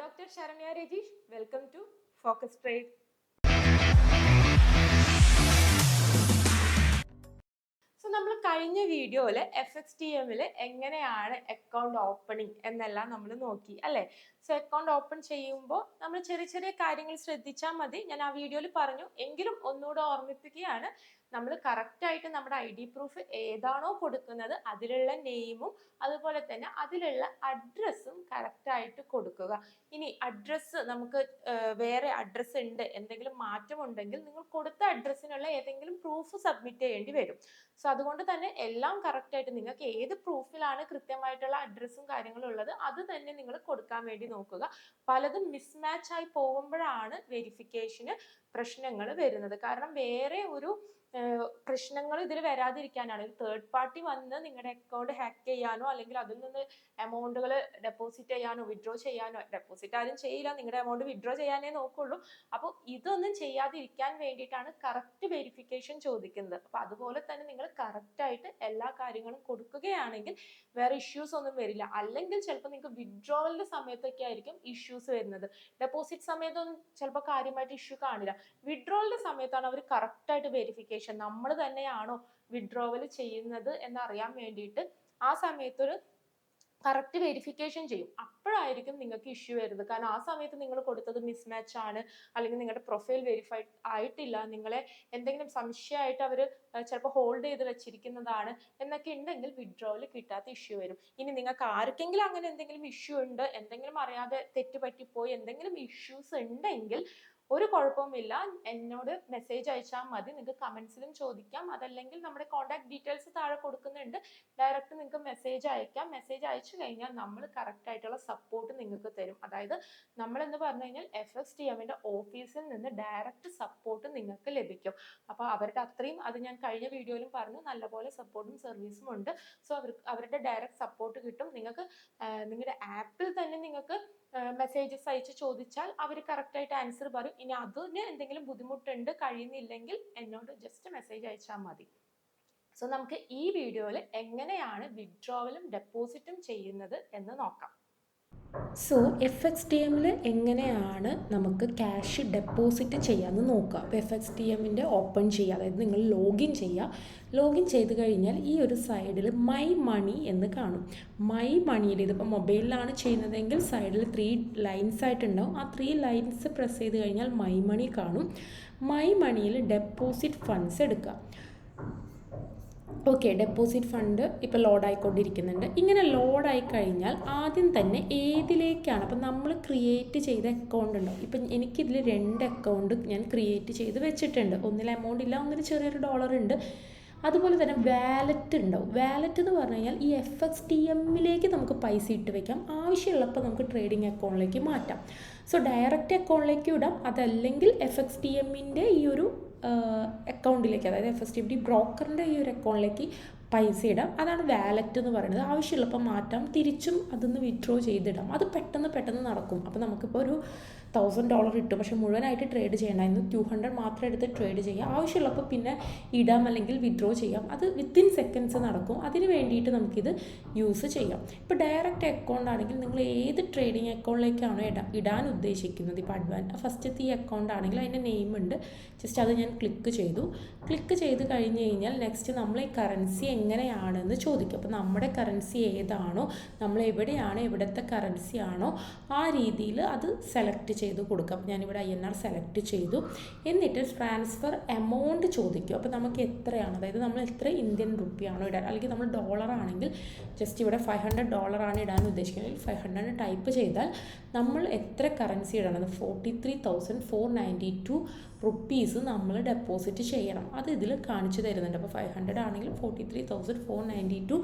Dr. Sharanya Rajesh. Welcome to Focus Trade. So നമ്മൾ കഴിഞ്ഞ വീഡിയോയിൽ FXTM എങ്ങനെയാണ് അക്കൗണ്ട് ഓപ്പണിംഗ് എന്നെല്ലാം നമ്മൾ നോക്കി അല്ലേ. സോ അക്കൗണ്ട് ഓപ്പൺ ചെയ്യുമ്പോൾ നമ്മൾ ചെറിയ ചെറിയ കാര്യങ്ങൾ ശ്രദ്ധിച്ചാൽ മതി. ഞാൻ ആ വീഡിയോയിൽ പറഞ്ഞു, എങ്കിലും ഒന്നുകൂടെ ഓർമ്മിപ്പിക്കുകയാണ്. നമ്മൾ കറക്റ്റായിട്ട് നമ്മുടെ ID പ്രൂഫ് ഏതാണോ കൊടുക്കുന്നത് അതിലുള്ള നെയിമും അതുപോലെ തന്നെ അതിലുള്ള അഡ്രസ്സും കറക്റ്റായിട്ട് കൊടുക്കുക. ഇനി അഡ്രസ്സ് നമുക്ക് വേറെ അഡ്രസ്സ് ഉണ്ട്, എന്തെങ്കിലും മാറ്റമുണ്ടെങ്കിൽ നിങ്ങൾ കൊടുത്ത അഡ്രസ്സിനുള്ള ഏതെങ്കിലും പ്രൂഫ് സബ്മിറ്റ് ചെയ്യേണ്ടി വരും. സോ അതുകൊണ്ട് തന്നെ എല്ലാം കറക്റ്റായിട്ട് നിങ്ങൾക്ക് ഏത് പ്രൂഫിലാണ് കൃത്യമായിട്ടുള്ള അഡ്രസ്സും കാര്യങ്ങളും ഉള്ളത് അത് തന്നെ നിങ്ങൾ കൊടുക്കാൻ വേണ്ടി നോക്കുക. പലതും മിസ്മാച്ച് ആയി പോകുമ്പോഴാണ് വെരിഫിക്കേഷന് പ്രശ്നങ്ങൾ വരുന്നത്. കാരണം വേറെ ഒരു പ്രശ്നങ്ങൾ ഇതിൽ വരാതിരിക്കാനാണ്. ഒരു തേർഡ് പാർട്ടി വന്ന് നിങ്ങളുടെ അക്കൗണ്ട് ഹാക്ക് ചെയ്യാനോ അല്ലെങ്കിൽ അതിൽ നിന്ന് എമൗണ്ടുകൾ ഡെപ്പോസിറ്റ് ചെയ്യാനോ വിഡ്രോ ചെയ്യാനോ, ഡെപ്പോസിറ്റ് ആരും ചെയ്യില്ല, നിങ്ങളുടെ എമൗണ്ട് വിഡ്രോ ചെയ്യാനേ നോക്കുള്ളൂ. അപ്പോൾ ഇതൊന്നും ചെയ്യാതിരിക്കാൻ വേണ്ടിയിട്ടാണ് കറക്റ്റ് വെരിഫിക്കേഷൻ ചോദിക്കുന്നത്. അപ്പോൾ അതുപോലെ തന്നെ നിങ്ങൾ കറക്റ്റായിട്ട് എല്ലാ കാര്യങ്ങളും കൊടുക്കുകയാണെങ്കിൽ വേറെ ഇഷ്യൂസ് ഒന്നും വരില്ല. അല്ലെങ്കിൽ ചിലപ്പോൾ നിങ്ങൾക്ക് വിഡ്രോവലിന്റെ സമയത്തൊക്കെ ആയിരിക്കും ഇഷ്യൂസ് വരുന്നത്. ഡെപ്പോസിറ്റ് സമയത്തൊന്നും ചിലപ്പോൾ കാര്യമായിട്ട് ഇഷ്യൂ കാണില്ല. വിഡ്രോവലിന്റെ സമയത്താണ് അവർ കറക്റ്റായിട്ട് വെരിഫിക്കേഷൻ നമ്മൾ തന്നെയാണോ വിഡ്രോവൽ ചെയ്യുന്നത് എന്നറിയാൻ വേണ്ടിയിട്ട് ആ സമയത്തൊരു കറക്റ്റ് വെരിഫിക്കേഷൻ ചെയ്യും. അപ്പോഴായിരിക്കും നിങ്ങൾക്ക് ഇഷ്യൂ വരുന്നത്. കാരണം ആ സമയത്ത് നിങ്ങൾ കൊടുത്തത് മിസ്മാച്ച് ആണ്, അല്ലെങ്കിൽ നിങ്ങളുടെ പ്രൊഫൈൽ വെരിഫൈഡ് ആയിട്ടില്ല, നിങ്ങളെ എന്തെങ്കിലും സംശയമായിട്ട് അവർ ചിലപ്പോൾ ഹോൾഡ് ചെയ്ത് വെച്ചിരിക്കുന്നതാണ് എന്നൊക്കെ ഉണ്ടെങ്കിൽ വിഡ്രോവൽ കിട്ടാത്ത ഇഷ്യൂ വരും. ഇനി നിങ്ങൾക്ക് ആർക്കെങ്കിലും അങ്ങനെ എന്തെങ്കിലും ഇഷ്യൂ ഉണ്ട്, എന്തെങ്കിലും അറിയാതെ തെറ്റ് പറ്റിപ്പോയി എന്തെങ്കിലും ഇഷ്യൂസ് ഉണ്ടെങ്കിൽ ഒരു കുഴപ്പവുമില്ല, എന്നോട് മെസ്സേജ് അയച്ചാൽ മതി. നിങ്ങൾക്ക് കമന്റ്സിലും ചോദിക്കാം, അതല്ലെങ്കിൽ നമ്മുടെ കോൺടാക്ട് ഡീറ്റെയിൽസ് താഴെ കൊടുക്കുന്നുണ്ട്, ഡയറക്റ്റ് നിങ്ങൾക്ക് മെസ്സേജ് അയക്കാം. മെസ്സേജ് അയച്ചു കഴിഞ്ഞാൽ നമ്മൾ കറക്റ്റ് ആയിട്ടുള്ള സപ്പോർട്ട് നിങ്ങൾക്ക് തരും. അതായത് നമ്മൾ എന്ന് പറഞ്ഞു കഴിഞ്ഞാൽ FXTMന്റെ ഓഫീസിൽ നിന്ന് ഡയറക്റ്റ് സപ്പോർട്ട് നിങ്ങൾക്ക് ലഭിക്കും. അപ്പോൾ അവരുടെ അത്രയും, അത് ഞാൻ കഴിഞ്ഞ വീഡിയോയിലും പറഞ്ഞു, നല്ലപോലെ സപ്പോർട്ടും സർവീസും ഉണ്ട്. സോ അവരുടെ ഡയറക്റ്റ് സപ്പോർട്ട് കിട്ടും. നിങ്ങൾക്ക് നിങ്ങളുടെ ആപ്പിൽ തന്നെ നിങ്ങൾക്ക് മെസ്സേജസ് അയച്ച് ചോദിച്ചാൽ അവർ കറക്റ്റായിട്ട് ആൻസർ പറയും. ഇനി അതിന് എന്തെങ്കിലും ബുദ്ധിമുട്ടുണ്ട്, കഴിയുന്നില്ലെങ്കിൽ എന്നോട് ജസ്റ്റ് മെസ്സേജ് അയച്ചാൽ മതി. സോ നമുക്ക് ഈ വീഡിയോയിൽ എങ്ങനെയാണ് വിഡ്രോവലും ഡെപ്പോസിറ്റും ചെയ്യുന്നത് എന്ന് നോക്കാം. സോ FXTMൽ എങ്ങനെയാണ് നമുക്ക് ക്യാഷ് ഡെപ്പോസിറ്റ് ചെയ്യാമെന്ന് നോക്കുക. അപ്പോൾ FXTMൻ്റെ ഓപ്പൺ ചെയ്യുക, അതായത് നിങ്ങൾ ലോഗിൻ ചെയ്യുക. ലോഗിൻ ചെയ്ത് കഴിഞ്ഞാൽ ഈ ഒരു സൈഡിൽ മൈ മണി എന്ന് കാണും. മൈ മണിയിൽ ഇതിപ്പോൾ മൊബൈലിലാണ് ചെയ്യുന്നതെങ്കിൽ സൈഡിൽ 3 ലൈൻസ് ആയിട്ടുണ്ടാവും. ആ 3 ലൈൻസ് പ്രസ് ചെയ്ത് കഴിഞ്ഞാൽ മൈ മണി കാണും. മൈ മണിയിൽ ഡെപ്പോസിറ്റ് ഫണ്ട്സ് എടുക്കുക. ഓക്കെ, ഡെപ്പോസിറ്റ് ഫണ്ട് ഇപ്പോൾ ലോഡായിക്കൊണ്ടിരിക്കുന്നുണ്ട്. ഇങ്ങനെ ലോഡായി കഴിഞ്ഞാൽ ആദ്യം തന്നെ ഏതിലേക്കാണ്, അപ്പം നമ്മൾ ക്രിയേറ്റ് ചെയ്ത അക്കൗണ്ട് ഉണ്ടോ, ഇപ്പം എനിക്കിതിൽ 2 അക്കൗണ്ട് ഞാൻ ക്രിയേറ്റ് ചെയ്ത് വെച്ചിട്ടുണ്ട്. ഒന്നിൽ എമൗണ്ട് ഇല്ല, ഒന്നിൽ ചെറിയൊരു ഡോളർ ഉണ്ട്. അതുപോലെ തന്നെ വാലറ്റ് ഉണ്ടാവും. വാലറ്റ് എന്ന് പറഞ്ഞു കഴിഞ്ഞാൽ ഈ FXTMലേക്ക് നമുക്ക് പൈസ ഇട്ട് വയ്ക്കാം. ആവശ്യമുള്ളപ്പോൾ നമുക്ക് ട്രേഡിംഗ് അക്കൗണ്ടിലേക്ക് മാറ്റാം. സോ ഡയറക്റ്റ് അക്കൗണ്ടിലേക്ക് ഇടാം, അതല്ലെങ്കിൽ FXTMൻ്റെ ഈ ഒരു അക്കൗണ്ടിലേക്ക്, അതായത് FXTM ബ്രോക്കറിൻ്റെ ഈ ഒരു അക്കൗണ്ടിലേക്ക് പൈസ ഇടാം. അതാണ് വാലറ്റ് എന്ന് പറയുന്നത്. ആവശ്യമുള്ളപ്പോൾ മാറ്റാം, തിരിച്ചും അതൊന്ന് വിഡ്രോ ചെയ്തിടാം. അത് പെട്ടെന്ന് നടക്കും. അപ്പോൾ നമുക്കിപ്പോൾ ഒരു $1000 ഇട്ടു, പക്ഷേ മുഴുവനായിട്ട് ട്രേഡ് ചെയ്യണ്ടായിരുന്നു. 200 മാത്രം എടുത്ത് ട്രേഡ് ചെയ്യാം. ആവശ്യമുള്ളപ്പോൾ പിന്നെ ഇടാം അല്ലെങ്കിൽ വിഡ്രോ ചെയ്യാം. അത് വിത്തിൻ സെക്കൻഡ്സ് നടക്കും. അതിന് വേണ്ടിയിട്ട് നമുക്കിത് യൂസ് ചെയ്യാം. ഇപ്പോൾ ഡയറക്റ്റ് അക്കൗണ്ട് ആണെങ്കിൽ നിങ്ങൾ ഏത് ട്രേഡിംഗ് അക്കൗണ്ടിലേക്കാണോ ഇടാൻ ഉദ്ദേശിക്കുന്നത്, ഇപ്പോൾ ഫസ്റ്റത്തെ ഈ അക്കൗണ്ട് ആണെങ്കിൽ അതിൻ്റെ നെയിം ഉണ്ട്. ജസ്റ്റ് അത് ഞാൻ ക്ലിക്ക് ചെയ്ത് കഴിഞ്ഞ് കഴിഞ്ഞാൽ നെക്സ്റ്റ് നമ്മൾ ഈ കറൻസി എങ്ങനെയാണെന്ന് ചോദിക്കും. അപ്പോൾ നമ്മുടെ കറൻസി ഏതാണോ, നമ്മൾ എവിടുത്തെ കറൻസി ആണോ ആ രീതിയിൽ അത് സെലക്ട് ചെയ്ത് കൊടുക്കാം. ഞാനിവിടെ INR സെലക്ട് ചെയ്തു. എന്നിട്ട് ട്രാൻസ്ഫർ എമൗണ്ട് ചോദിക്കും. അപ്പോൾ നമുക്ക് എത്രയാണ്, അതായത് നമ്മൾ എത്ര ഇന്ത്യൻ റുപ്പിയാണോ ഇടാൻ, അല്ലെങ്കിൽ നമ്മൾ ഡോളർ ആണെങ്കിൽ ജസ്റ്റ് ഇവിടെ $500 ആണ് ഇടാൻ ഉദ്ദേശിക്കുന്നത്. 500 ടൈപ്പ് ചെയ്താൽ നമ്മൾ എത്ര കറൻസി ഇടണം, 43,492 റുപ്പീസ് നമ്മൾ ഡെപ്പോസിറ്റ് ചെയ്യണം. അത് ഇതിൽ കാണിച്ചു തരുന്നുണ്ട്. അപ്പോൾ 500 ആണെങ്കിൽ 43,492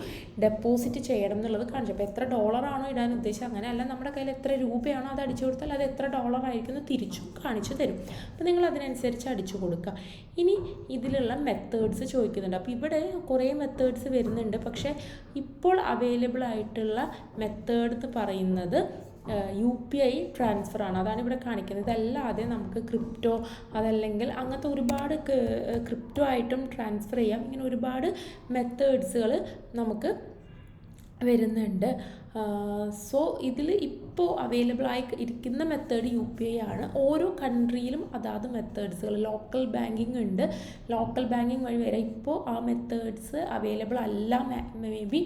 ഡെപ്പോസിറ്റ് ചെയ്യണം എന്നുള്ളത് കാണിച്ചു. അപ്പോൾ എത്ര ഡോളറാണോ ഇടാൻ ഉദ്ദേശിച്ചത്, അങ്ങനെയല്ല, നമ്മുടെ കയ്യിൽ എത്ര രൂപയാണോ അത് അടിച്ചു കൊടുത്താൽ അത് എത്ര ഡോളർ ആയിരിക്കും തിരിച്ചും കാണിച്ചു തരും. അപ്പോൾ നിങ്ങൾ അതിനനുസരിച്ച് അടിച്ചു കൊടുക്കുക. ഇനി ഇതിലുള്ള മെത്തേഡ്സ് ചോദിക്കുന്നുണ്ട്. അപ്പോൾ ഇവിടെ കുറേ മെത്തേഡ്സ് വരുന്നുണ്ട്. പക്ഷേ ഇപ്പോൾ അവൈലബിൾ ആയിട്ടുള്ള മെത്തേഡ് എന്ന് പറയുന്നത് UPI ട്രാൻസ്ഫർ ആണ്. അതാണ് ഇവിടെ കാണിക്കുന്നത്. ഇതല്ലാതെ നമുക്ക് ക്രിപ്റ്റോ, അതല്ലെങ്കിൽ അങ്ങനത്തെ ഒരുപാട് ക്രിപ്റ്റോ ആയിട്ടും ട്രാൻസ്ഫർ ചെയ്യാം. ഇങ്ങനെ ഒരുപാട് മെത്തേഡ്സുകൾ നമുക്ക് വരുന്നുണ്ട്. സോ ഇതിൽ ഇപ്പോൾ അവൈലബിൾ ആയി ഇരിക്കുന്ന മെത്തേഡ് UPI ആണ്. ഓരോ കൺട്രിയിലും അതാത് മെത്തേഡ്സുകൾ, ലോക്കൽ ബാങ്കിങ് ഉണ്ട്, ലോക്കൽ ബാങ്കിങ് വഴി വരെ ഇപ്പോൾ ആ മെത്തേഡ്സ് അവൈലബിൾ അല്ല. മേ ബി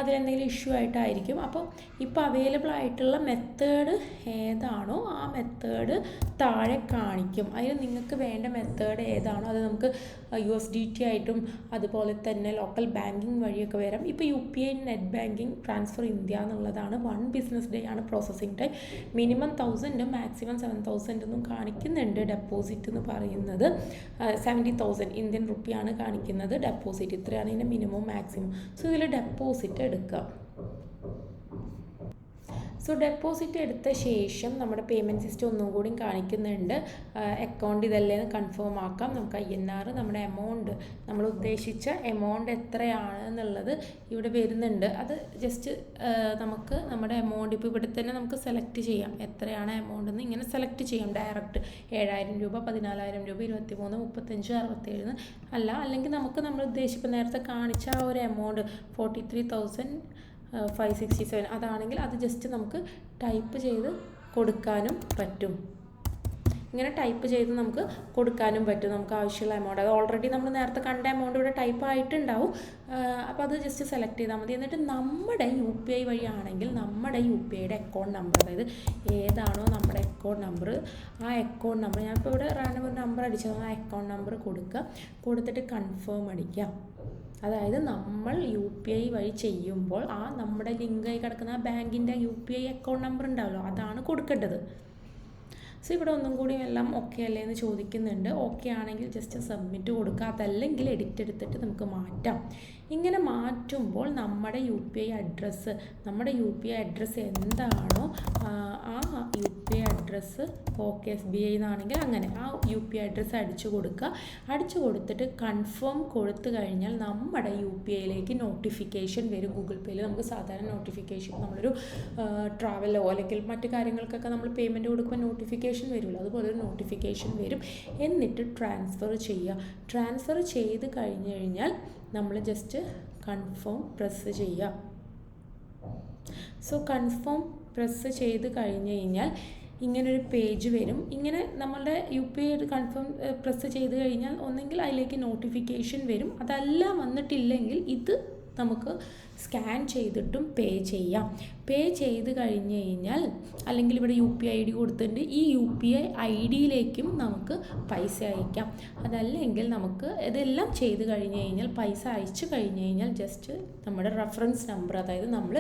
അതിലെന്തെങ്കിലും ഇഷ്യൂ ആയിട്ടായിരിക്കും. അപ്പോൾ ഇപ്പോൾ അവൈലബിൾ ആയിട്ടുള്ള മെത്തേഡ് ഏതാണോ ആ മെത്തേഡ് താഴെ കാണിക്കും. അതിൽ നിങ്ങൾക്ക് വേണ്ട മെത്തേഡ് ഏതാണോ അത് നമുക്ക് USDT ആയിട്ടും അതുപോലെ തന്നെ ലോക്കൽ ബാങ്കിങ് വഴിയൊക്കെ വരാം. ഇപ്പോൾ UPI net banking transfer India എന്നുള്ളതാണ്. 1 ബിസിനസ് ഡേ ആണ് പ്രോസസ്സിങ് ടൈം. മിനിമം 1000 മാക്സിമം 7000 എന്നും കാണിക്കുന്നുണ്ട്. ഡെപ്പോസിറ്റ് എന്ന് പറയുന്നത് 70,000 ഇന്ത്യൻ റുപ്പിയാണ് കാണിക്കുന്നത്. ഡെപ്പോസിറ്റ് ഇത്രയാണ് ഇതിൻ്റെ മിനിമം മാക്സിമം. സോ ഇതിൽ ഡെപ്പോസിറ്റ് എടുക്കുക. സോ ഡെപ്പോസിറ്റ് എടുത്ത ശേഷം നമ്മുടെ പേയ്മെൻറ്റ് സിസ്റ്റം ഒന്നും കൂടി കാണിക്കുന്നുണ്ട്. അക്കൗണ്ട് ഇതല്ലേ കൺഫേം ആക്കാം. നമുക്ക് INR നമ്മുടെ എമൗണ്ട്, നമ്മൾ ഉദ്ദേശിച്ച എമൗണ്ട് എത്രയാണ് എന്നുള്ളത് ഇവിടെ വരുന്നുണ്ട്. അത് ജസ്റ്റ് നമുക്ക് നമ്മുടെ എമൗണ്ട് ഇപ്പോൾ ഇവിടെ തന്നെ നമുക്ക് സെലക്ട് ചെയ്യാം. എത്രയാണ് എമൗണ്ട് എന്ന് ഇങ്ങനെ സെലക്ട് ചെയ്യാം ഡയറക്റ്റ്. 7,000 രൂപ, 14,000 രൂപ, 23, 35, 67 അല്ല. അല്ലെങ്കിൽ നമുക്ക് നമ്മൾ ഉദ്ദേശിപ്പോൾ നേരത്തെ കാണിച്ച ആ ഒരു എമൗണ്ട് 43,567 അതാണെങ്കിൽ അത് ജസ്റ്റ് നമുക്ക് ടൈപ്പ് ചെയ്ത് കൊടുക്കാനും പറ്റും. ഇങ്ങനെ ടൈപ്പ് ചെയ്ത് നമുക്ക് കൊടുക്കാനും പറ്റും നമുക്ക് ആവശ്യമുള്ള എമൗണ്ട്. അത് ഓൾറെഡി നമ്മൾ നേരത്തെ കണ്ട എമൗണ്ട് ഇവിടെ ടൈപ്പ് ആയിട്ടുണ്ടാവും. അപ്പോൾ അത് ജസ്റ്റ് സെലക്ട് ചെയ്താൽ മതി. എന്നിട്ട് നമ്മുടെ UPI വഴിയാണെങ്കിൽ നമ്മുടെ UPIയുടെ അക്കൗണ്ട് നമ്പർ, അതായത് ഏതാണോ നമ്മുടെ അക്കൗണ്ട് നമ്പർ, ആ അക്കൗണ്ട് നമ്പർ, ഞാനിപ്പോൾ ഇവിടെ റാൻഡം ഒരു നമ്പർ അടിച്ചത്, ആ അക്കൗണ്ട് നമ്പർ കൊടുക്കുക. കൊടുത്തിട്ട് കൺഫേം അടിക്കുക. അതായത് നമ്മൾ UPI വഴി ചെയ്യുമ്പോൾ ആ നമ്മുടെ ലിങ്കായി കിടക്കുന്ന ആ ബാങ്കിൻ്റെ UPI അക്കൗണ്ട് നമ്പർ ഉണ്ടാവുമല്ലോ, അതാണ് കൊടുക്കേണ്ടത്. സോ ഇവിടെ ഒന്നും കൂടി എല്ലാം ഓക്കെ അല്ലേ എന്ന് ചോദിക്കുന്നുണ്ട്. ഓക്കെ ആണെങ്കിൽ ജസ്റ്റ് സബ്മിറ്റ് കൊടുക്കുക. അതല്ലെങ്കിൽ എഡിറ്റ് എടുത്തിട്ട് നമുക്ക് മാറ്റാം. ഇങ്ങനെ മാറ്റുമ്പോൾ നമ്മുടെ UPI അഡ്രസ്സ് എന്താണോ ആ UPI അഡ്രസ്സ് SBI എന്നാണെങ്കിൽ അങ്ങനെ ആ UPI അഡ്രസ്സ് അടിച്ചു കൊടുക്കുക. അടിച്ചു കൊടുത്തിട്ട് കൺഫേം കൊടുത്തു കഴിഞ്ഞാൽ നമ്മുടെ UPIയിലേക്ക് നോട്ടിഫിക്കേഷൻ വരും. ഗൂഗിൾ പേയിൽ നമുക്ക് സാധാരണ നോട്ടിഫിക്കേഷൻ, നമ്മളൊരു ട്രാവലോ അല്ലെങ്കിൽ മറ്റു കാര്യങ്ങൾക്കൊക്കെ നമ്മൾ പേയ്മെൻറ്റ് കൊടുക്കുമ്പോൾ നോട്ടിഫിക്കേഷൻ വരുമല്ലോ, അതുപോലെ ഒരു നോട്ടിഫിക്കേഷൻ വരും. എന്നിട്ട് ട്രാൻസ്ഫർ ചെയ്യുക. ട്രാൻസ്ഫർ ചെയ്ത് കഴിഞ്ഞ് കഴിഞ്ഞാൽ നമ്മൾ ജസ്റ്റ് കൺഫേം പ്രസ് ചെയ്യുക. സോ കൺഫേം പ്രസ് ചെയ്ത് കഴിഞ്ഞ് കഴിഞ്ഞാൽ ഇങ്ങനൊരു പേജ് വരും. ഇങ്ങനെ നമ്മളുടെ UPI കൺഫേം പ്രസ് ചെയ്ത് കഴിഞ്ഞാൽ ഒന്നെങ്കിൽ അതിലേക്ക് നോട്ടിഫിക്കേഷൻ വരും. അതല്ല വന്നിട്ടില്ലെങ്കിൽ ഇത് നമുക്ക് സ്കാൻ ചെയ്തിട്ടും പേ ചെയ്യാം. പേ ചെയ്ത് കഴിഞ്ഞ് കഴിഞ്ഞാൽ അല്ലെങ്കിൽ ഇവിടെ UPI ID കൊടുത്തിട്ടുണ്ട്, ഈ UPI IDയിലേക്കും നമുക്ക് പൈസ അയക്കാം. അതല്ലെങ്കിൽ നമുക്ക് ഇതെല്ലാം ചെയ്ത് കഴിഞ്ഞ് കഴിഞ്ഞാൽ പൈസ അയച്ചു കഴിഞ്ഞ് കഴിഞ്ഞാൽ ജസ്റ്റ് നമ്മുടെ റെഫറൻസ് നമ്പർ, അതായത് നമ്മൾ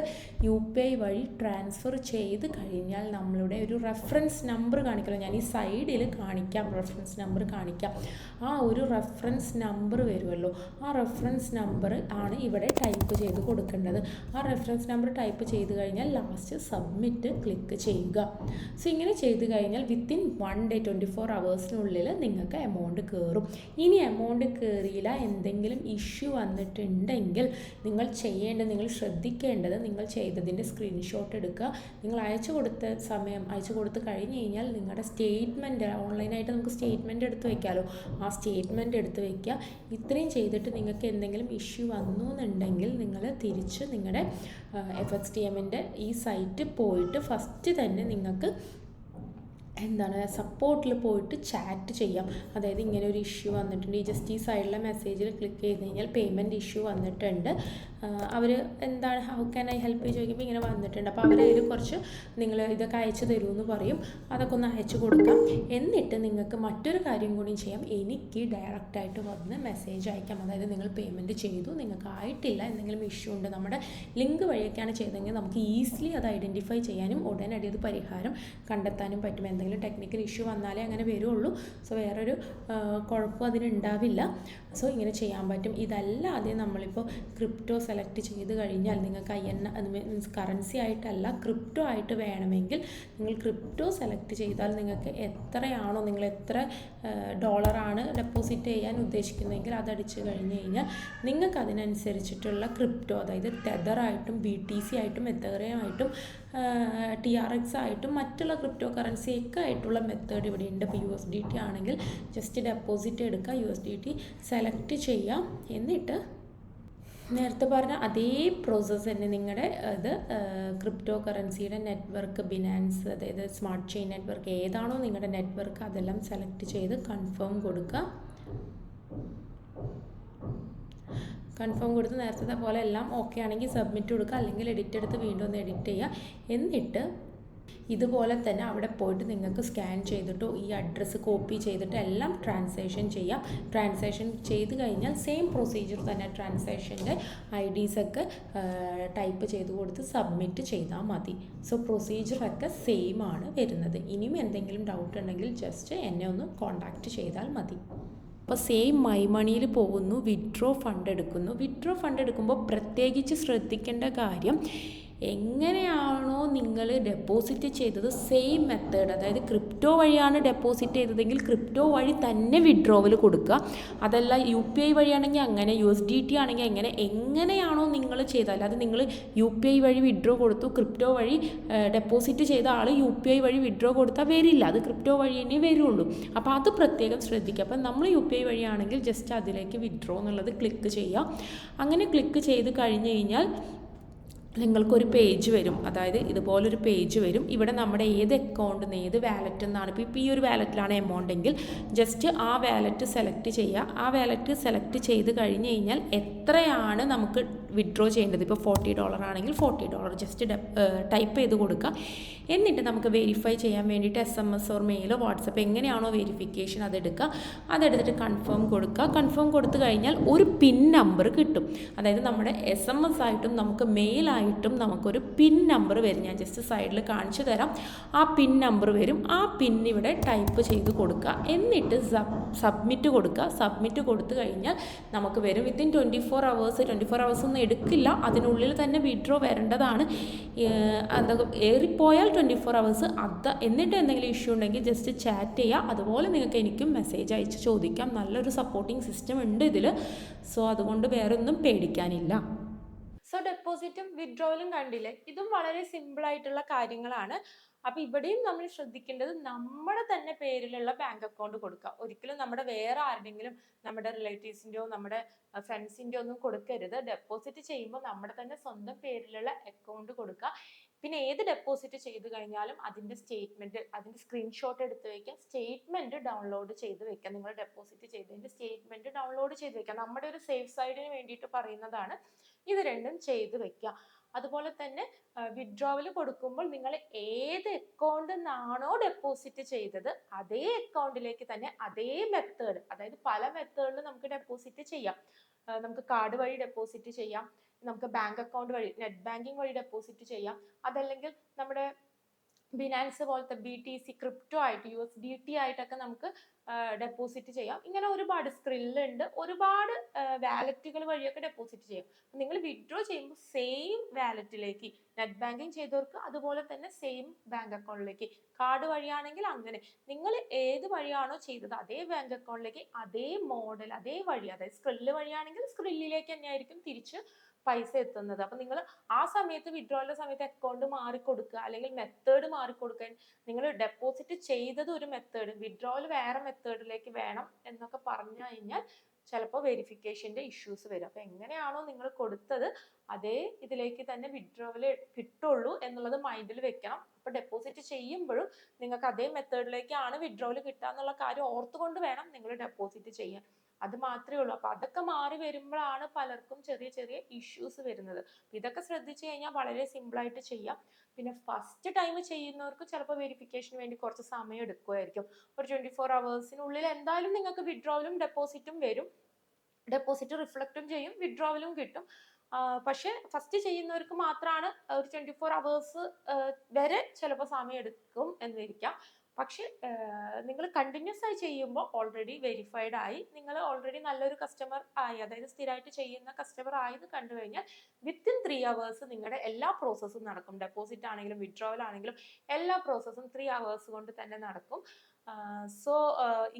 UPI വഴി ട്രാൻസ്ഫർ ചെയ്ത് കഴിഞ്ഞാൽ നമ്മളുടെ ഒരു റെഫറൻസ് നമ്പർ കാണിക്കണം. ഞാൻ ഈ സൈഡിൽ കാണിക്കാം, റെഫറൻസ് നമ്പർ കാണിക്കാം. ആ ഒരു റെഫറൻസ് നമ്പർ വരുമല്ലോ, ആ റെഫറൻസ് നമ്പർ ആണ് ഇവിടെ ടൈപ്പ് ചെയ്ത് കൊടുക്കേണ്ടത്. ആ റെഫറൻസ് നമ്പർ ടൈപ്പ് ചെയ്ത് കഴിഞ്ഞാൽ ലാസ്റ്റ് സബ്മിറ്റ് ക്ലിക്ക് ചെയ്യുക. സോ ഇങ്ങനെ ചെയ്ത് കഴിഞ്ഞാൽ വിത്തിൻ 1 day 24 hours നിങ്ങൾക്ക് എമൗണ്ട് കയറും. ഇനി എമൗണ്ട് കയറിയില്ല, എന്തെങ്കിലും ഇഷ്യൂ വന്നിട്ടുണ്ടെങ്കിൽ നിങ്ങൾ ശ്രദ്ധിക്കേണ്ടത്, നിങ്ങൾ ചെയ്തതിൻ്റെ സ്ക്രീൻഷോട്ട് എടുക്കുക. നിങ്ങൾ അയച്ചു കൊടുത്ത് കഴിഞ്ഞ് കഴിഞ്ഞാൽ നിങ്ങളുടെ സ്റ്റേറ്റ്മെൻറ്റ്, ഓൺലൈനായിട്ട് നമുക്ക് സ്റ്റേറ്റ്മെൻറ്റ് എടുത്ത് വയ്ക്കാമല്ലോ, ആ സ്റ്റേറ്റ്മെൻറ്റ് എടുത്ത് വയ്ക്കുക. ഇത്രയും ചെയ്തിട്ട് നിങ്ങൾക്ക് എന്തെങ്കിലും ഇഷ്യൂ വന്നു എന്നുണ്ടെങ്കിൽ നിങ്ങൾ തിരിച്ച് നിങ്ങളുടെ FXTMൻ്റെ ഈ സൈറ്റ് പോയിട്ട് ഫസ്റ്റ് തന്നെ നിങ്ങൾക്ക് സപ്പോർട്ടിൽ പോയിട്ട് ചാറ്റ് ചെയ്യാം. അതായത് ഇങ്ങനെ ഒരു ഇഷ്യൂ വന്നിട്ടുണ്ട്, ഈ സൈഡിലെ മെസ്സേജിൽ ക്ലിക്ക് ചെയ്ത് കഴിഞ്ഞാൽ പേയ്മെൻറ്റ് ഇഷ്യൂ വന്നിട്ടുണ്ട്, അവർ ഹൗ ക്യാൻ ഐ ഹെൽപ്പ് ചോദിക്കുമ്പോൾ ഇങ്ങനെ വന്നിട്ടുണ്ട്. അപ്പോൾ അവരതിൽ കുറച്ച് നിങ്ങൾ ഇതൊക്കെ അയച്ചു തരുമെന്ന് പറയും, അതൊക്കെ ഒന്ന് അയച്ചു കൊടുക്കാം. എന്നിട്ട് നിങ്ങൾക്ക് മറ്റൊരു കാര്യം കൂടി ചെയ്യാം, എനിക്ക് ഡയറക്റ്റായിട്ട് വന്ന് മെസ്സേജ് അയക്കാം. അതായത് നിങ്ങൾ പേയ്മെൻറ്റ് ചെയ്തു, നിങ്ങൾക്ക് ആയിട്ടില്ല, എന്തെങ്കിലും ഇഷ്യൂ ഉണ്ട്, നമ്മുടെ ലിങ്ക് വഴിയൊക്കെയാണ് ചെയ്തതെങ്കിൽ നമുക്ക് ഈസിലി അത് ഐഡൻറ്റിഫൈ ചെയ്യാനും ഉടനടി അത് പരിഹാരം കണ്ടെത്താനും പറ്റും. എന്തെങ്കിലും ടെക്നിക്കൽ ഇഷ്യൂ വന്നാലേ അങ്ങനെ വരുള്ളൂ. സോ വേറൊരു കുഴപ്പം അതിനുണ്ടാവില്ല. സോ ഇങ്ങനെ ചെയ്യാൻ പറ്റും. ഇതല്ലാതെ നമ്മളിപ്പോൾ ക്രിപ്റ്റോ സെലക്ട് ചെയ്ത് കഴിഞ്ഞാൽ നിങ്ങൾക്ക് മീൻസ് കറൻസി ആയിട്ടല്ല, ക്രിപ്റ്റോ ആയിട്ട് വേണമെങ്കിൽ നിങ്ങൾ ക്രിപ്റ്റോ സെലക്ട് ചെയ്താൽ നിങ്ങൾക്ക് എത്രയാണോ, നിങ്ങൾ എത്ര ഡോളറാണ് ഡെപ്പോസിറ്റ് ചെയ്യാൻ ഉദ്ദേശിക്കുന്നതെങ്കിൽ അതടിച്ച് കഴിഞ്ഞ് കഴിഞ്ഞാൽ നിങ്ങൾക്ക് അതിനനുസരിച്ചിട്ടുള്ള ക്രിപ്റ്റോ, അതായത് ടെതറായിട്ടും BTC ആയിട്ടും എത്തേറിയം ആയിട്ടും TRX ആയിട്ടും മറ്റുള്ള ക്രിപ്റ്റോ കറൻസിയൊക്കെ ആയിട്ടുള്ള മെത്തേഡ് ഇവിടെ ഉണ്ട്. ഇപ്പോൾ USDT ആണെങ്കിൽ ജസ്റ്റ് ഡെപ്പോസിറ്റ് എടുക്കുക, USDT സെലക്ട് ചെയ്യാം. എന്നിട്ട് നേരത്തെ പറഞ്ഞ അതേ പ്രോസസ്സ് തന്നെ നിങ്ങളുടെ ഇത് ക്രിപ്റ്റോ കറൻസിയുടെ നെറ്റ്വർക്ക് ബിനാൻസ്, അതായത് സ്മാർട്ട് ചെയിൻ നെറ്റ്വർക്ക് ഏതാണോ നിങ്ങളുടെ നെറ്റ്വർക്ക് അതെല്ലാം സെലക്ട് ചെയ്ത് കൺഫേം കൊടുക്കുക. കൺഫേം കൊടുത്ത് നേരത്തെ പോലെ എല്ലാം ഓക്കെ ആണെങ്കിൽ സബ്മിറ്റ് കൊടുക്കുക, അല്ലെങ്കിൽ എഡിറ്റ് എടുത്ത് വീണ്ടും ഒന്ന് എഡിറ്റ് ചെയ്യുക. എന്നിട്ട് ഇതുപോലെ തന്നെ അവിടെ പോയിട്ട് നിങ്ങൾക്ക് സ്കാൻ ചെയ്തിട്ടോ ഈ അഡ്രസ്സ് കോപ്പി ചെയ്തിട്ട് എല്ലാം ട്രാൻസാക്ഷൻ ചെയ്യാം. ട്രാൻസാക്ഷൻ ചെയ്ത് കഴിഞ്ഞാൽ സെയിം പ്രൊസീജിയർ തന്നെ ട്രാൻസാക്ഷൻ്റെ IDs ടൈപ്പ് ചെയ്ത് കൊടുത്ത് സബ്മിറ്റ് ചെയ്താൽ മതി. സോ പ്രൊസീജിയറൊക്കെ സെയിം ആണ് വരുന്നത്. ഇനിയും എന്തെങ്കിലും ഡൗട്ട് ഉണ്ടെങ്കിൽ ജസ്റ്റ് എന്നെ ഒന്ന് കോൺടാക്റ്റ് ചെയ്താൽ മതി. അപ്പോൾ സെയിം മൈ മണിയിൽ പോകുന്നു, വിഡ്രോ ഫണ്ട് എടുക്കുന്നു. വിഡ്രോ ഫണ്ട് എടുക്കുമ്പോൾ പ്രത്യേകിച്ച് ശ്രദ്ധിക്കേണ്ട കാര്യം, എങ്ങനെയാണോ നിങ്ങൾ ഡെപ്പോസിറ്റ് ചെയ്തത് സെയിം മെത്തേഡ്, അതായത് ക്രിപ്റ്റോ വഴിയാണ് ഡെപ്പോസിറ്റ് ചെയ്തതെങ്കിൽ ക്രിപ്റ്റോ വഴി തന്നെ വിഡ്രോവൽ കൊടുക്കുക. അതല്ല UPI വഴിയാണെങ്കിൽ അങ്ങനെ, USDT ആണെങ്കിൽ അങ്ങനെ, എങ്ങനെയാണോ നിങ്ങൾ ചെയ്താൽ, അത് നിങ്ങൾ UPI വഴി വിഡ്രോ കൊടുത്തു, ക്രിപ്റ്റോ വഴി ഡെപ്പോസിറ്റ് ചെയ്ത ആൾ UPI വഴി വിഡ്രോ കൊടുത്താൽ വരില്ല, അത് ക്രിപ്റ്റോ വഴി തന്നെ വരുള്ളൂ. അപ്പോൾ അത് പ്രത്യേകം ശ്രദ്ധിക്കുക. അപ്പം നമ്മൾ UPI വഴിയാണെങ്കിൽ ജസ്റ്റ് അതിലേക്ക് വിഡ്രോ എന്നുള്ളത് ക്ലിക്ക് ചെയ്യുക. അങ്ങനെ ക്ലിക്ക് ചെയ്ത് കഴിഞ്ഞ് കഴിഞ്ഞാൽ നിങ്ങൾക്കൊരു പേജ് വരും. അതായത് ഇതുപോലൊരു പേജ് വരും. ഇവിടെ നമ്മുടെ ഏത് അക്കൗണ്ടിൽ നിന്ന് ഏത് വാലറ്റിൽ നിന്നാണ്, ഇപ്പോൾ ഈ ഒരു വാലറ്റിലാണ് എമൗണ്ട് എങ്കിൽ ജസ്റ്റ് ആ വാലറ്റ് സെലക്ട് ചെയ്യുക. ആ വാലറ്റ് സെലക്ട് ചെയ്ത് കഴിഞ്ഞ് കഴിഞ്ഞാൽ എത്രയാണ് നമുക്ക് വിഡ്രോ ചെയ്യേണ്ടത്, ഇപ്പോൾ $40 ആണെങ്കിൽ $40 ജസ്റ്റ് ടൈപ്പ് ചെയ്ത് കൊടുക്കുക. എന്നിട്ട് നമുക്ക് വെരിഫൈ ചെയ്യാൻ വേണ്ടിയിട്ട് SMS ഓർ മെയിലോ വാട്സപ്പ് എങ്ങനെയാണോ വെരിഫിക്കേഷൻ അതെടുക്കുക. അതെടുത്തിട്ട് കൺഫേം കൊടുക്കുക. കൺഫേം കൊടുത്തു കഴിഞ്ഞാൽ ഒരു പിൻ നമ്പർ കിട്ടും. അതായത് നമ്മുടെ SMS ആയിട്ടും നമുക്ക് മെയിലായിട്ടും നമുക്കൊരു പിൻ നമ്പർ വരും. ഞാൻ ജസ്റ്റ് സൈഡിൽ കാണിച്ചു തരാം. ആ പിൻ നമ്പർ വരും. ആ പിൻ ഇവിടെ ടൈപ്പ് ചെയ്ത് കൊടുക്കുക. എന്നിട്ട് സബ്മിറ്റ് കൊടുക്കുക. സബ്മിറ്റ് കൊടുത്തു കഴിഞ്ഞാൽ നമുക്ക് വരും. വിത്തിൻ 24 hours ഒന്നും എടുക്കില്ല, അതിനുള്ളിൽ തന്നെ വിഡ്രോ വരേണ്ടതാണ്. എന്താ ഏറിപ്പോയാൽ 24 hours. എന്നിട്ട് എന്തെങ്കിലും ഇഷ്യൂ ഉണ്ടെങ്കിൽ ജസ്റ്റ് ചാറ്റ് ചെയ്യുക. അതുപോലെ നിങ്ങൾക്ക് എനിക്കും മെസ്സേജ് അയച്ച് ചോദിക്കാം. നല്ലൊരു സപ്പോർട്ടിങ് സിസ്റ്റം ഉണ്ട് ഇതിൽ. സോ അതുകൊണ്ട് വേറെ ഒന്നും പേടിക്കാനില്ല. സോ ഡെപ്പോസിറ്റും വിഡ്രോവലും കണ്ടില്ലേ, ഇതും വളരെ സിമ്പിൾ ആയിട്ടുള്ള കാര്യങ്ങളാണ്. അപ്പൊ ഇവിടെയും നമ്മൾ ശ്രദ്ധിക്കേണ്ടത് നമ്മുടെ തന്നെ പേരിലുള്ള ബാങ്ക് അക്കൗണ്ട് കൊടുക്കുക. ഒരിക്കലും നമ്മുടെ വേറെ ആരുടെങ്കിലും, നമ്മുടെ റിലേറ്റീവ്സിന്റെയോ നമ്മുടെ ഫ്രണ്ട്സിന്റെയോ ഒന്നും കൊടുക്കരുത്. ഡെപ്പോസിറ്റ് ചെയ്യുമ്പോൾ നമ്മുടെ തന്നെ സ്വന്തം പേരിലുള്ള അക്കൗണ്ട് കൊടുക്കുക. പിന്നെ ഏത് ഡെപ്പോസിറ്റ് ചെയ്ത് കഴിഞ്ഞാലും അതിന്റെ സ്റ്റേറ്റ്മെന്റ്, അതിന്റെ സ്ക്രീൻഷോട്ട് എടുത്ത് വെക്കുക. സ്റ്റേറ്റ്മെന്റ് ഡൗൺലോഡ് ചെയ്ത് വെക്കുക. നിങ്ങൾ ഡെപ്പോസിറ്റ് ചെയ്തതിന്റെ സ്റ്റേറ്റ്മെന്റ് ഡൗൺലോഡ് ചെയ്ത് വെക്കുക. നമ്മുടെ ഒരു സേഫ് സൈഡിന് വേണ്ടിയിട്ട് പറയുന്നതാണ്. ഇത് രണ്ടും ചെയ്ത് വെക്കുക. അതുപോലെ തന്നെ വിഡ്രോവൽ കൊടുക്കുമ്പോൾ നിങ്ങൾ ഏത് അക്കൗണ്ടിൽ നിന്നാണോ ഡെപ്പോസിറ്റ് ചെയ്തത് അതേ അക്കൗണ്ടിലേക്ക് തന്നെ അതേ മെത്തേഡ്, അതായത് പല മെത്തേഡിൽ നമുക്ക് ഡെപ്പോസിറ്റ് ചെയ്യാം. നമുക്ക് കാർഡ് വഴി ഡെപ്പോസിറ്റ് ചെയ്യാം, നമുക്ക് ബാങ്ക് അക്കൗണ്ട് വഴി നെറ്റ് ബാങ്കിങ് വഴി ഡെപ്പോസിറ്റ് ചെയ്യാം, അതല്ലെങ്കിൽ നമ്മുടെ ബിനാൻസ് പോലത്തെ BTC ക്രിപ്റ്റോ ആയിട്ട് USDT ആയിട്ടൊക്കെ നമുക്ക് ഡെപ്പോസിറ്റ് ചെയ്യാം. ഇങ്ങനെ ഒരുപാട് സ്ക്രില്ലുണ്ട്, ഒരുപാട് വാലറ്റുകൾ വഴിയൊക്കെ ഡെപ്പോസിറ്റ് ചെയ്യാം. നിങ്ങൾ വിഡ്രോ ചെയ്യുമ്പോൾ സെയിം വാലറ്റിലേക്ക്, നെറ്റ് ബാങ്കിങ് ചെയ്തവർക്ക് അതുപോലെ തന്നെ സെയിം ബാങ്ക് അക്കൗണ്ടിലേക്ക്, കാർഡ് വഴിയാണെങ്കിൽ അങ്ങനെ, നിങ്ങൾ ഏത് വഴിയാണോ ചെയ്തത് അതേ ബാങ്ക് അക്കൗണ്ടിലേക്ക് അതേ മോഡൽ അതേ വഴി, അതായത് സ്ക്രില്ല് വഴിയാണെങ്കിൽ സ്ക്രില്ലിലേക്ക് തന്നെയായിരിക്കും തിരിച്ച് പൈസ എത്തുന്നത്. അപ്പൊ നിങ്ങൾ ആ സമയത്ത് വിഡ്രോയുടെ സമയത്ത് അക്കൗണ്ട് മാറിക്കൊടുക്കുക, അല്ലെങ്കിൽ മെത്തേഡ് മാറിക്കൊടുക്കാൻ, നിങ്ങൾ ഡെപ്പോസിറ്റ് ചെയ്തത് ഒരു മെത്തേഡ്, വിഡ്രോയിൽ വേറെ മെത്തേഡിലേക്ക് വേണം എന്നൊക്കെ പറഞ്ഞു കഴിഞ്ഞാൽ ചിലപ്പോൾ വെരിഫിക്കേഷന്റെ ഇഷ്യൂസ് വരും. അപ്പൊ എങ്ങനെയാണോ നിങ്ങൾ കൊടുത്തത് അതേ ഇതിലേക്ക് തന്നെ വിഡ്രോവല് കിട്ടുള്ളൂ എന്നുള്ളത് മൈൻഡിൽ വെക്കണം. അപ്പൊ ഡെപ്പോസിറ്റ് ചെയ്യുമ്പോഴും നിങ്ങൾക്ക് അതേ മെത്തേഡിലേക്കാണ് വിഡ്രോവല് കിട്ടുക എന്നുള്ള കാര്യം ഓർത്തുകൊണ്ട് വേണം നിങ്ങൾ ഡെപ്പോസിറ്റ് ചെയ്യാൻ. അത് മാത്രമേ ഉള്ളൂ. അപ്പൊ അതൊക്കെ മാറി വരുമ്പോഴാണ് പലർക്കും ചെറിയ ചെറിയ ഇഷ്യൂസ് വരുന്നത്. ഇതൊക്കെ ശ്രദ്ധിച്ചു കഴിഞ്ഞാൽ വളരെ സിമ്പിൾ ആയിട്ട് ചെയ്യാം. പിന്നെ ഫസ്റ്റ് ടൈം ചെയ്യുന്നവർക്ക് ചിലപ്പോൾ വെരിഫിക്കേഷന് വേണ്ടി കുറച്ച് സമയം എടുക്കുമായിരിക്കും. ഒരു 24 hours എന്തായാലും നിങ്ങൾക്ക് വിഡ്രോവലും ഡെപ്പോസിറ്റും വരും. ഡെപ്പോസിറ്റ് റിഫ്ലക്റ്റും ചെയ്യും, വിഡ്രോവലും കിട്ടും. പക്ഷെ ഫസ്റ്റ് ചെയ്യുന്നവർക്ക് മാത്രമാണ് ഒരു 24 hours വരെ ചിലപ്പോൾ സമയം എടുക്കും എന്നിരിക്കാം. പക്ഷെ നിങ്ങൾ കണ്ടിന്യൂസ് ആയി ചെയ്യുമ്പോൾ ഓൾറെഡി വെരിഫൈഡ് ആയി, നിങ്ങൾ ഓൾറെഡി നല്ലൊരു കസ്റ്റമർ ആയി, അതായത് സ്ഥിരമായിട്ട് ചെയ്യുന്ന കസ്റ്റമർ ആയെന്ന് കണ്ടു കഴിഞ്ഞാൽ വിത്തിൻ 3 hours നിങ്ങളുടെ എല്ലാ പ്രോസസ്സും നടക്കും. ഡെപ്പോസിറ്റ് ആണെങ്കിലും വിഡ്രോവൽ ആണെങ്കിലും എല്ലാ പ്രോസസ്സും 3 hours കൊണ്ട് തന്നെ നടക്കും. സോ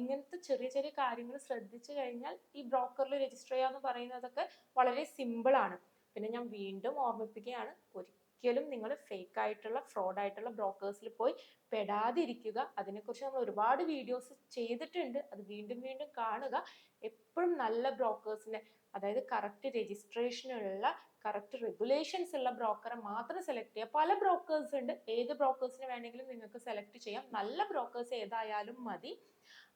ഇങ്ങനത്തെ ചെറിയ ചെറിയ കാര്യങ്ങൾ ശ്രദ്ധിച്ചു കഴിഞ്ഞാൽ ഈ ബ്രോക്കറിൽ രജിസ്റ്റർ ചെയ്യാന്ന് പറയുന്നതൊക്കെ വളരെ സിമ്പിൾ ആണ്. പിന്നെ ഞാൻ വീണ്ടും ഓർമ്മിപ്പിക്കുകയാണ്, ഒരിക്കലും നിങ്ങൾ ഫേക്ക് ആയിട്ടുള്ള ഫ്രോഡ് ആയിട്ടുള്ള ബ്രോക്കേഴ്സിൽ പോയി പെടാതിരിക്കുക. അതിനെക്കുറിച്ച് നമ്മൾ ഒരുപാട് വീഡിയോസ് ചെയ്തിട്ടുണ്ട്, അത് വീണ്ടും വീണ്ടും കാണുക. എപ്പോഴും നല്ല ബ്രോക്കേഴ്സിനെ, അതായത് കറക്റ്റ് രജിസ്ട്രേഷനുള്ള കറക്റ്റ് റെഗുലേഷൻസ് ഉള്ള ബ്രോക്കറെ മാത്രം സെലക്ട് ചെയ്യുക. പല ബ്രോക്കേഴ്സ് ഉണ്ട്, ഏത് ബ്രോക്കേഴ്സിനെ വേണമെങ്കിലും നിങ്ങൾക്ക് സെലക്ട് ചെയ്യാം. നല്ല ബ്രോക്കേഴ്സ് ഏതായാലും മതി.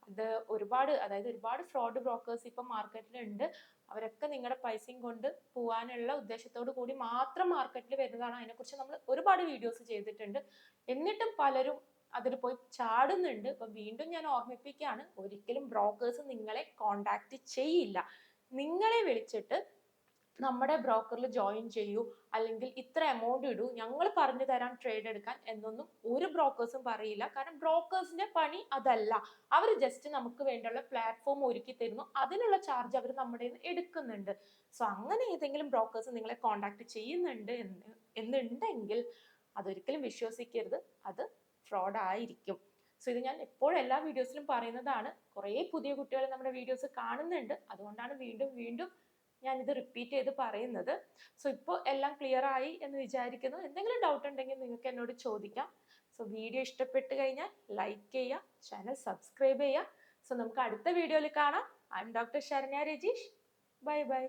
അത് ഒരുപാട് ഫ്രോഡ് ബ്രോക്കേഴ്സ് ഇപ്പം മാർക്കറ്റിലുണ്ട്. അവരൊക്കെ നിങ്ങളുടെ പൈസയും കൊണ്ട് പോകാനുള്ള ഉദ്ദേശത്തോടു കൂടി മാത്രം മാർക്കറ്റിൽ വരുന്നതാണ്. അതിനെക്കുറിച്ച് നമ്മൾ ഒരുപാട് വീഡിയോസ് ചെയ്തിട്ടുണ്ട്. എന്നിട്ടും പലരും അതിൽ പോയി ചാടുന്നുണ്ട്. അപ്പൊ വീണ്ടും ഞാൻ ഓർമ്മിപ്പിക്കുകയാണ്, ഒരിക്കലും ബ്രോക്കേഴ്സ് നിങ്ങളെ കോണ്ടാക്ട് ചെയ്യില്ല. നിങ്ങളെ വിളിച്ചിട്ട് നമ്മുടെ ബ്രോക്കറിൽ ജോയിൻ ചെയ്യൂ, അല്ലെങ്കിൽ ഇത്ര എമൗണ്ട് ഇടൂ, ഞങ്ങൾ പറഞ്ഞു തരാം ട്രേഡ് എടുക്കാൻ എന്നൊന്നും ഒരു ബ്രോക്കേഴ്സും പറയില്ല. കാരണം ബ്രോക്കേഴ്സിന്റെ പണി അതല്ല. അവർ ജസ്റ്റ് നമുക്ക് വേണ്ടിയുള്ള പ്ലാറ്റ്ഫോം ഒരുക്കി തരുന്നു, അതിനുള്ള ചാർജ് അവർ നമ്മുടെ എടുക്കുന്നുണ്ട്. സോ അങ്ങനെ ഏതെങ്കിലും ബ്രോക്കേഴ്സ് നിങ്ങളെ കോണ്ടാക്ട് ചെയ്യുന്നുണ്ട് എന്നുണ്ടെങ്കിൽ അതൊരിക്കലും വിശ്വസിക്കരുത്, അത് ഫ്രോഡ് ആയിരിക്കും. സോ ഇത് ഞാൻ എപ്പോഴും എല്ലാ വീഡിയോസിലും പറയുന്നതാണ്. കുറേ പുതിയ കുട്ടികൾ നമ്മുടെ വീഡിയോസ് കാണുന്നുണ്ട്, അതുകൊണ്ടാണ് വീണ്ടും വീണ്ടും ഞാനിത് റിപ്പീറ്റ് ചെയ്ത് പറയുന്നത്. സോ ഇപ്പോൾ എല്ലാം ക്ലിയർ ആയി എന്ന് വിചാരിക്കുന്നു. എന്തെങ്കിലും ഡൗട്ട് ഉണ്ടെങ്കിൽ നിങ്ങൾക്ക് എന്നോട് ചോദിക്കാം. സോ വീഡിയോ ഇഷ്ടപ്പെട്ട് കഴിഞ്ഞാൽ ലൈക്ക് ചെയ്യുക, ചാനൽ സബ്സ്ക്രൈബ് ചെയ്യുക. സോ നമുക്ക് അടുത്ത വീഡിയോയിൽ കാണാം. I M doctor Saranya Rajeesh. Bye bye.